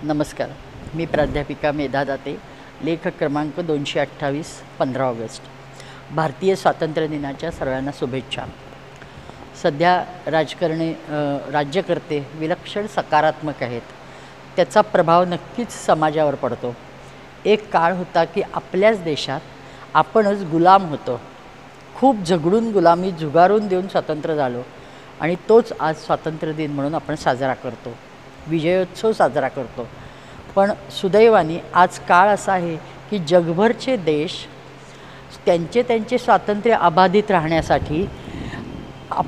नमस्कार. मी प्राध्यापिका मेधा दाते. लेख क्रमांक 228 15 ऑगस्ट. भारतीय स्वातंत्र्य दिनाच्या सर्वांना शुभेच्छा. सध्या राज्यकर्ते विलक्षण सकारात्मक आहेत. त्याचा प्रभाव नक्कीच समाजावर पडतो. एक काळ होता की आपल्याच देशात आपणच गुलाम होतो. खूप झगडून गुलामी झुगारून देऊन स्वातंत्र्य झालो आणि तोच आज स्वातंत्र्य दिन म्हणून आपण साजरा करतो, विजयोत्सव साजरा करतो. पण सुदैवाने आज काळ असा आहे की जगभरचे देश त्यांचे स्वातंत्र्य अबाधित राहण्यासाठी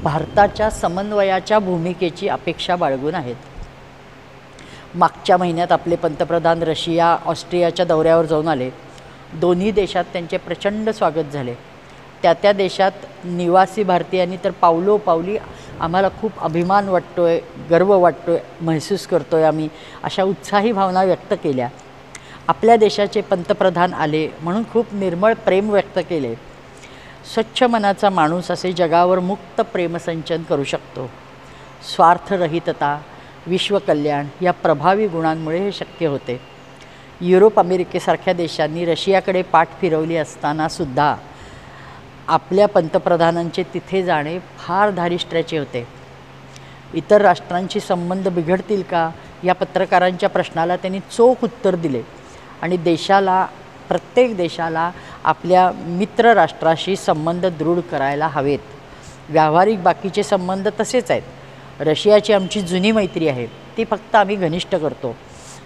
भारताच्या समन्वयाच्या भूमिकेची अपेक्षा बाळगून आहेत. मागच्या महिन्यात आपले पंतप्रधान रशिया, ऑस्ट्रियाच्या दौऱ्यावर जाऊन आले. दोन्ही देशात त्यांचे प्रचंड स्वागत झाले. त्या देशात निवासी भारतीयांनी तर पावलोपावली आम्हाला खूप अभिमान वाटतो आहे, गर्व वाटतो आहे, महसूस करतो आहे आम्ही, अशा उत्साही भावना व्यक्त केल्या. आपल्या देशाचे पंतप्रधान आले म्हणून खूप निर्मळ प्रेम व्यक्त केले. स्वच्छ मनाचा माणूस असे जगावर मुक्त प्रेमसंचन करू शकतो. स्वार्थरहितता, विश्वकल्याण या प्रभावी गुणांमुळे हे शक्य होते. युरोप, अमेरिकेसारख्या देशांनी रशियाकडे पाठ फिरवली असतानासुद्धा आपल्या पंतप्रधानांचे तिथे जाणे फार धारिष्ट्याचे होते. इतर राष्ट्रांशी संबंध बिघडतील का या पत्रकारांच्या प्रश्नाला त्यांनी चोख उत्तर दिले आणि प्रत्येक देशाला आपल्या मित्र राष्ट्राशी संबंध दृढ करायला हवेत. व्यावहारिक बाकीचे संबंध तसेच आहेत. रशियाची आमची जुनी मैत्री आहे, ती फक्त आम्ही घनिष्ठ करतो.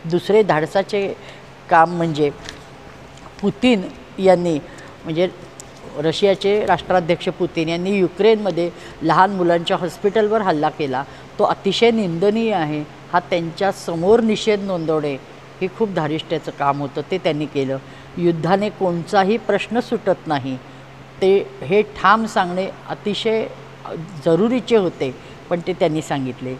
दुसरे धाडसाचे काम म्हणजे पुतीन यांनी रशियाचे राष्ट्राध्यक्ष पुतीन यांनी युक्रेनमध्ये लहान मुलांच्या हॉस्पिटलवर हल्ला केला. तो अतिशय निंदनीय आहे. हा त्यांच्या समोर निषेध नोंदवणे हे खूप धारिष्ट्याचं काम होतं, ते त्यांनी केलं. युद्धाने कोणताही प्रश्न सुटत नाही हे ठाम सांगणे अतिशय जरुरीचे होते, पण ते त्यांनी सांगितले.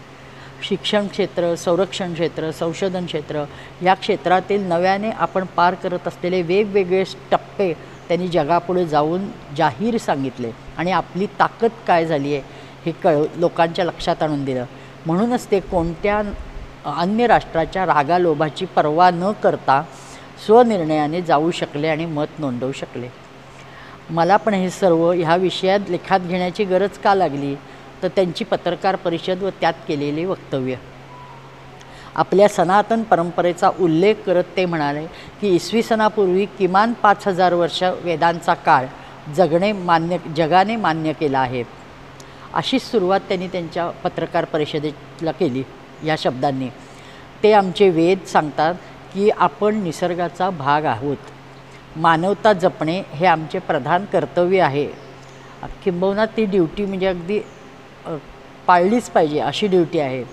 शिक्षण क्षेत्र, संरक्षण क्षेत्र, संशोधन क्षेत्र या क्षेत्रातील नव्याने आपण पार करत असलेले वेगवेगळे टप्पे त्यांनी जगापुढे जाऊन जाहीर सांगितले आणि आपली ताकद काय झाली आहे हे लोकांच्या लक्षात आणून दिलं. म्हणूनच ते कोणत्या अन्य राष्ट्राच्या रागालोभाची पर्वा न करता स्वनिर्णयाने जाऊ शकले आणि मत नोंदवू शकले. मला पण हे सर्व ह्या विषयात लेखात घेण्याची गरज का लागली तर त्यांची पत्रकार परिषद व त्यात केलेले वक्तव्य. आपल्या सनातन परंपरेचा उल्लेख करत ते म्हणाले की इसवी सनापूर्वी किमान 5000 वर्ष वेदांचा काळ जगाने मान्य केला आहे. अशी सुरुवात त्यांनी त्यांच्या पत्रकार परिषदेला केली या शब्दांनी. ते आमचे वेद सांगतात की आपण निसर्गाचा भाग आहोत. मानवता जपणे हे आमचे प्रधान कर्तव्य आहे. किंबहुना ती ड्युटी अगदी पाळलीच पाहिजे अशी ड्युटी आहे.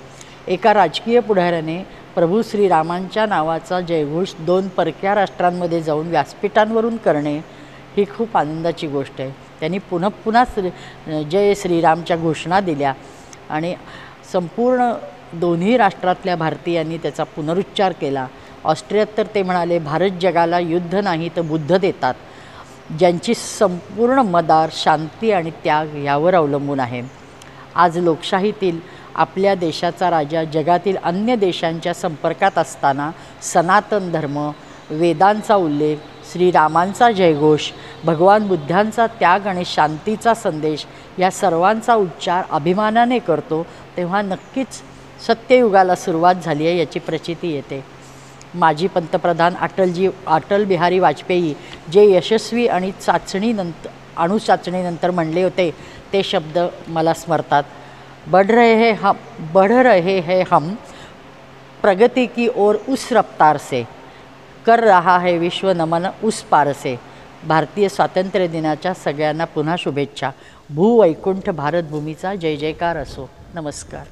एका राजकीय पुढाऱ्याने प्रभू श्रीरामांच्या नावाचा जयघोष 2 परक्या राष्ट्रांमध्ये जाऊन व्यासपीठांवरून करणे ही खूप आनंदाची गोष्ट आहे. त्यांनी पुन्हा जय श्रीरामच्या घोषणा दिल्या आणि संपूर्ण दोन्ही राष्ट्रातल्या भारतीयांनी त्याचा पुनरुच्चार केला. ऑस्ट्रियात तर ते म्हणाले, भारत जगाला युद्ध नाही तर बुद्ध देतात, ज्यांची संपूर्ण मदार, शांती आणि त्याग यावर अवलंबून आहे. आज लोकशाहीतील आपल्या देशाचा राजा जगातील अन्य देशांच्या संपर्कात असताना सनातन धर्म, वेदांचा उल्लेख, श्रीरामांचा जयघोष, भगवान बुद्धांचा त्याग आणि शांतीचा संदेश या सर्वांचा उच्चार अभिमानाने करतो, तेव्हा नक्कीच सत्ययुगाला सुरुवात झाली आहे याची प्रचिती येते. माजी पंतप्रधान अटल बिहारी वाजपेयी जे यशस्वी आणि अणुचाचणीनंतर म्हणले होते ते शब्द मला स्मरतात. बढ़ रहे हैं हम प्रगति की ओर उस रफ्तार से, कर रहा है विश्व नमन उस पार से. भारतीय स्वातंत्र्य दिनाच्या सगळ्यांना पुन्हा शुभेच्छा. भूवैकुंठ भारतभूमीचा जय जयकार असो. नमस्कार.